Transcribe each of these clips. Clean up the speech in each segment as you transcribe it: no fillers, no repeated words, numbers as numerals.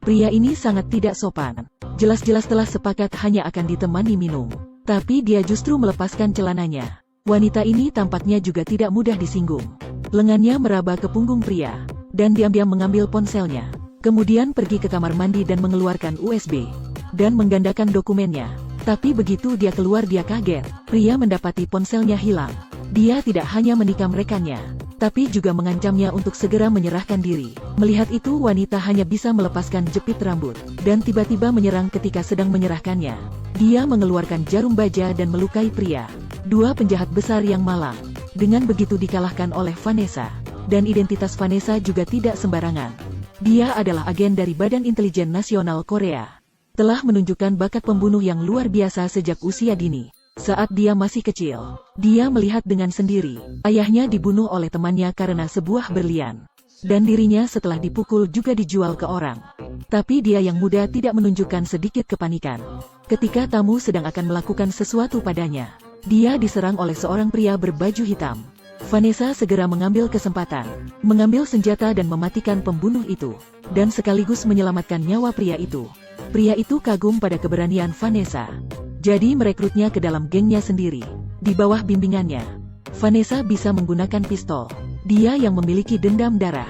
Pria ini sangat tidak sopan. Jelas-jelas telah sepakat hanya akan ditemani minum. Tapi dia justru melepaskan celananya. Wanita ini tampaknya juga tidak mudah disinggung. Lengannya meraba ke punggung pria. Dan diam-diam mengambil ponselnya. Kemudian pergi ke kamar mandi dan mengeluarkan USB. Dan menggandakan dokumennya. Tapi begitu dia keluar dia kaget. Pria mendapati ponselnya hilang. Dia tidak hanya menikam rekannya, tapi juga mengancamnya untuk segera menyerahkan diri. Melihat itu wanita hanya bisa melepaskan jepit rambut, dan tiba-tiba menyerang ketika sedang menyerahkannya. Dia mengeluarkan jarum baja dan melukai pria. Dua penjahat besar yang malang. Dengan begitu dikalahkan oleh Vanessa. Dan identitas Vanessa juga tidak sembarangan. Dia adalah agen dari Badan Intelijen Nasional Korea. Telah menunjukkan bakat pembunuh yang luar biasa sejak usia dini. Saat dia masih kecil, dia melihat dengan sendiri, ayahnya dibunuh oleh temannya karena sebuah berlian. Dan dirinya setelah dipukul juga dijual ke orang. Tapi dia yang muda tidak menunjukkan sedikit kepanikan. Ketika tamu sedang akan melakukan sesuatu padanya, dia diserang oleh seorang pria berbaju hitam. Vanessa segera mengambil kesempatan, mengambil senjata dan mematikan pembunuh itu, dan sekaligus menyelamatkan nyawa pria itu. Pria itu kagum pada keberanian Vanessa. Jadi merekrutnya ke dalam gengnya sendiri. Di bawah bimbingannya, Vanessa bisa menggunakan pistol. Dia yang memiliki dendam darah.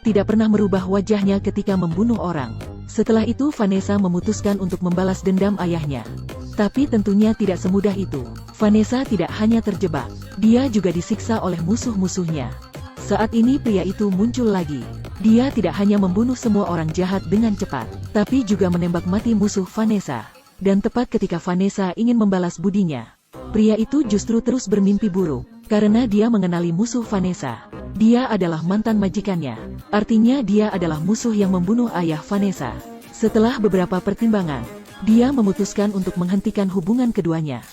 Tidak pernah merubah wajahnya ketika membunuh orang. Setelah itu Vanessa memutuskan untuk membalas dendam ayahnya. Tapi tentunya tidak semudah itu. Vanessa tidak hanya terjebak. Dia juga disiksa oleh musuh-musuhnya. Saat ini pria itu muncul lagi. Dia tidak hanya membunuh semua orang jahat dengan cepat, tapi juga menembak mati musuh Vanessa. Dan tepat ketika Vanessa ingin membalas budinya, pria itu justru terus bermimpi buruk, karena dia mengenali musuh Vanessa. Dia adalah mantan majikannya, artinya dia adalah musuh yang membunuh ayah Vanessa. Setelah beberapa pertimbangan, dia memutuskan untuk menghentikan hubungan keduanya.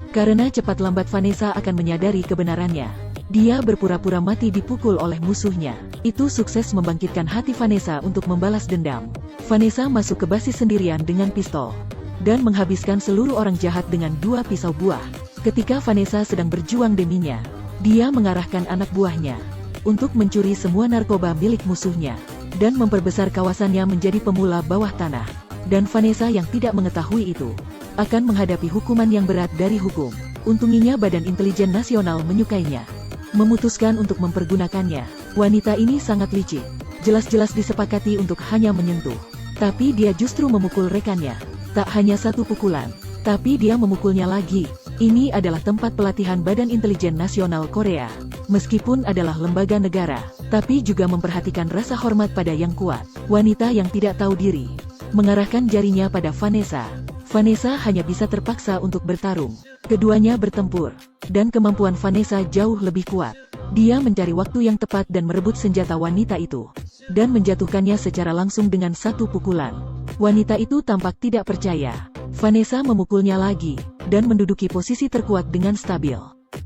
Karena cepat lambat Vanessa akan menyadari kebenarannya. Dia berpura-pura mati dipukul oleh musuhnya. Itu sukses membangkitkan hati Vanessa untuk membalas dendam. Vanessa masuk ke basis sendirian dengan pistol. Dan menghabiskan seluruh orang jahat dengan 2 pisau buah. Ketika Vanessa sedang berjuang deminya, dia mengarahkan anak buahnya untuk mencuri semua narkoba milik musuhnya. Dan memperbesar kawasannya menjadi pemula bawah tanah. Dan Vanessa yang tidak mengetahui itu, akan menghadapi hukuman yang berat dari hukum. Untunginya Badan Intelijen Nasional menyukainya. Memutuskan untuk mempergunakannya. Wanita ini sangat licik. Jelas-jelas disepakati untuk hanya menyentuh. Tapi dia justru memukul rekannya. Tak hanya satu pukulan, tapi dia memukulnya lagi. Ini adalah tempat pelatihan Badan Intelijen Nasional Korea. Meskipun adalah lembaga negara, tapi juga memperhatikan rasa hormat pada yang kuat. Wanita yang tidak tahu diri mengarahkan jarinya pada Vanessa. Vanessa hanya bisa terpaksa untuk bertarung. Keduanya bertempur, dan kemampuan Vanessa jauh lebih kuat. Dia mencari waktu yang tepat dan merebut senjata wanita itu, dan menjatuhkannya secara langsung dengan satu pukulan. Wanita itu tampak tidak percaya. Vanessa memukulnya lagi, dan menduduki posisi terkuat dengan stabil.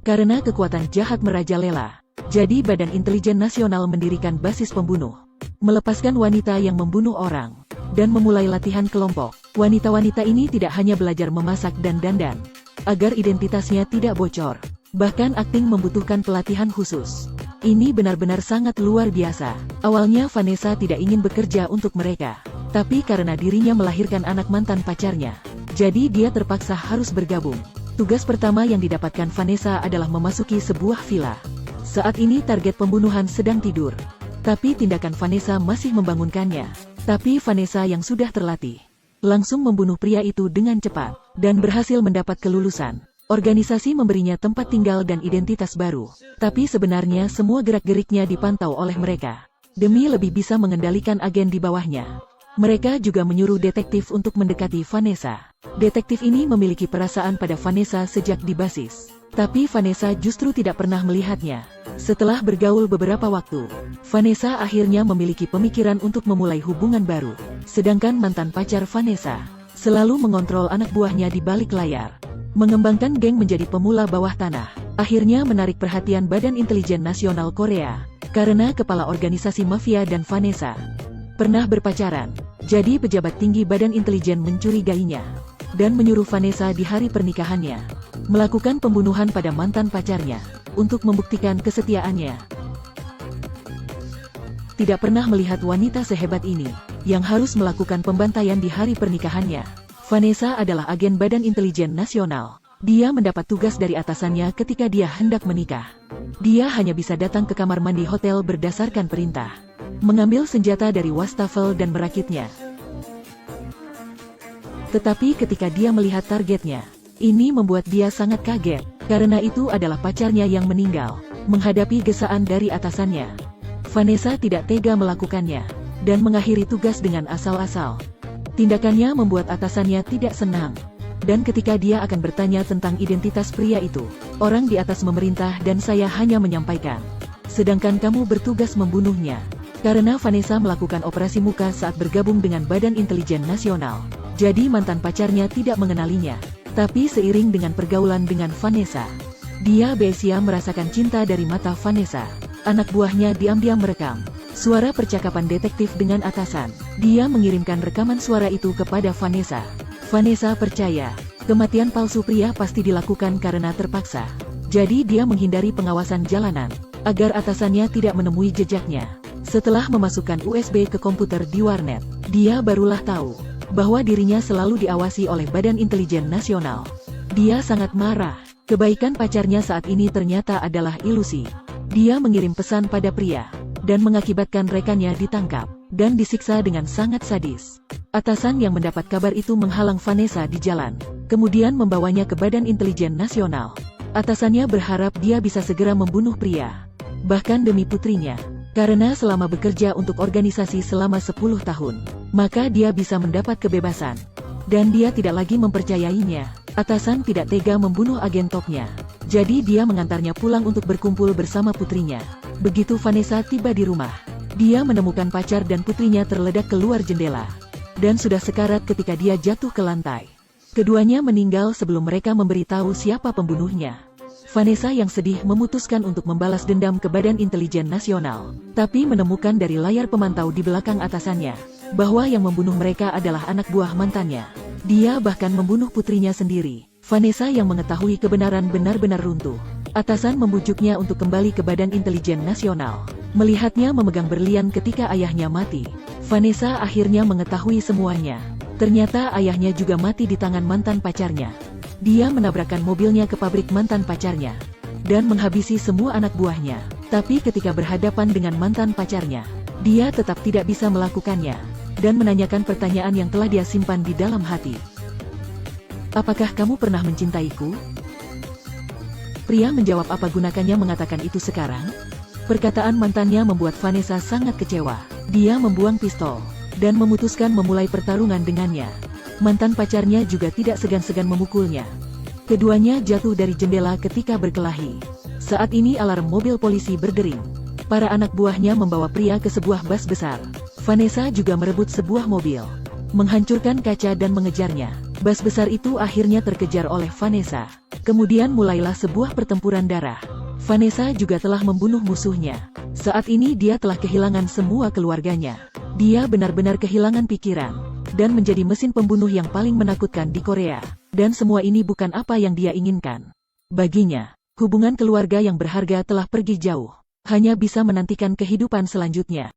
Karena kekuatan jahat merajalela, jadi Badan Intelijen Nasional mendirikan basis pembunuh, melepaskan wanita yang membunuh orang, dan memulai latihan kelompok. Wanita-wanita ini tidak hanya belajar memasak dan dandan, agar identitasnya tidak bocor. Bahkan akting membutuhkan pelatihan khusus. Ini benar-benar sangat luar biasa. Awalnya Vanessa tidak ingin bekerja untuk mereka. Tapi karena dirinya melahirkan anak mantan pacarnya, jadi dia terpaksa harus bergabung. Tugas pertama yang didapatkan Vanessa adalah memasuki sebuah villa. Saat ini target pembunuhan sedang tidur. Tapi tindakan Vanessa masih membangunkannya. Tapi Vanessa yang sudah terlatih langsung membunuh pria itu dengan cepat, dan berhasil mendapat kelulusan. Organisasi memberinya tempat tinggal dan identitas baru, tapi sebenarnya semua gerak-geriknya dipantau oleh mereka. Demi lebih bisa mengendalikan agen di bawahnya, mereka juga menyuruh detektif untuk mendekati Vanessa. Detektif ini memiliki perasaan pada Vanessa sejak di basis, tapi Vanessa justru tidak pernah melihatnya. Setelah bergaul beberapa waktu, Vanessa akhirnya memiliki pemikiran untuk memulai hubungan baru. Sedangkan mantan pacar Vanessa selalu mengontrol anak buahnya di balik layar. Mengembangkan geng menjadi pemula bawah tanah. Akhirnya menarik perhatian Badan Intelijen Nasional Korea. Karena kepala organisasi mafia dan Vanessa pernah berpacaran. Jadi pejabat tinggi Badan Intelijen mencurigainya. Dan menyuruh Vanessa di hari pernikahannya melakukan pembunuhan pada mantan pacarnya untuk membuktikan kesetiaannya. tidak pernah melihat wanita sehebat ini, yang harus melakukan pembantaian di hari pernikahannya. Vanessa adalah agen Badan Intelijen Nasional. Dia mendapat tugas dari atasannya ketika dia hendak menikah. Dia hanya bisa datang ke kamar mandi hotel berdasarkan perintah, mengambil senjata dari wastafel dan merakitnya. Tetapi ketika dia melihat targetnya, ini membuat dia sangat kaget, karena itu adalah pacarnya yang meninggal. Menghadapi gesaan dari atasannya, Vanessa tidak tega melakukannya, dan mengakhiri tugas dengan asal-asal. Tindakannya membuat atasannya tidak senang, dan ketika dia akan bertanya tentang identitas pria itu, orang di atas memerintah dan saya hanya menyampaikan, sedangkan kamu bertugas membunuhnya. Karena Vanessa melakukan operasi muka saat bergabung dengan Badan Intelijen Nasional, jadi mantan pacarnya tidak mengenalinya. Tapi seiring dengan pergaulan dengan Vanessa, dia Besia merasakan cinta dari mata Vanessa. Anak buahnya diam-diam merekam suara percakapan detektif dengan atasan. Dia mengirimkan rekaman suara itu kepada Vanessa. Vanessa percaya, kematian palsu pria pasti dilakukan karena terpaksa. Jadi dia menghindari pengawasan jalanan, agar atasannya tidak menemui jejaknya. Setelah memasukkan USB ke komputer di warnet, dia barulah tahu bahwa dirinya selalu diawasi oleh Badan Intelijen Nasional. Dia sangat marah. Kebaikan pacarnya saat ini ternyata adalah ilusi. Dia mengirim pesan pada pria, dan mengakibatkan rekannya ditangkap, dan disiksa dengan sangat sadis. Atasan yang mendapat kabar itu menghalang Vanessa di jalan, kemudian membawanya ke Badan Intelijen Nasional. Atasannya berharap dia bisa segera membunuh pria, bahkan demi putrinya. Karena selama bekerja untuk organisasi selama 10 tahun, maka dia bisa mendapat kebebasan. Dan dia tidak lagi mempercayainya. Atasan tidak tega membunuh agen topnya. Jadi dia mengantarnya pulang untuk berkumpul bersama putrinya. Begitu Vanessa tiba di rumah, dia menemukan pacar dan putrinya terledak keluar jendela. Dan sudah sekarat ketika dia jatuh ke lantai. Keduanya meninggal sebelum mereka memberitahu siapa pembunuhnya. Vanessa yang sedih memutuskan untuk membalas dendam ke Badan Intelijen Nasional, tapi menemukan dari layar pemantau di belakang atasannya, bahwa yang membunuh mereka adalah anak buah mantannya. Dia bahkan membunuh putrinya sendiri. Vanessa yang mengetahui kebenaran benar-benar runtuh. Atasan membujuknya untuk kembali ke Badan Intelijen Nasional. Melihatnya memegang berlian ketika ayahnya mati, Vanessa akhirnya mengetahui semuanya. Ternyata ayahnya juga mati di tangan mantan pacarnya. Dia menabrakkan mobilnya ke pabrik mantan pacarnya, dan menghabisi semua anak buahnya. Tapi ketika berhadapan dengan mantan pacarnya, dia tetap tidak bisa melakukannya, dan menanyakan pertanyaan yang telah dia simpan di dalam hati. Apakah kamu pernah mencintaiku? Pria menjawab, apa gunakannya mengatakan itu sekarang? Perkataan mantannya membuat Vanessa sangat kecewa. Dia membuang pistol, dan memutuskan memulai pertarungan dengannya. Mantan pacarnya juga tidak segan-segan memukulnya. Keduanya jatuh dari jendela ketika berkelahi. Saat ini alarm mobil polisi berdering. Para anak buahnya membawa pria ke sebuah bus besar. Vanessa juga merebut sebuah mobil, menghancurkan kaca dan mengejarnya. Bus besar itu akhirnya terkejar oleh Vanessa. Kemudian mulailah sebuah pertempuran darah. Vanessa juga telah membunuh musuhnya. Saat ini dia telah kehilangan semua keluarganya. Dia benar-benar kehilangan pikiran, dan menjadi mesin pembunuh yang paling menakutkan di Korea. Dan semua ini bukan apa yang dia inginkan. Baginya, hubungan keluarga yang berharga telah pergi jauh. Hanya bisa menantikan kehidupan selanjutnya.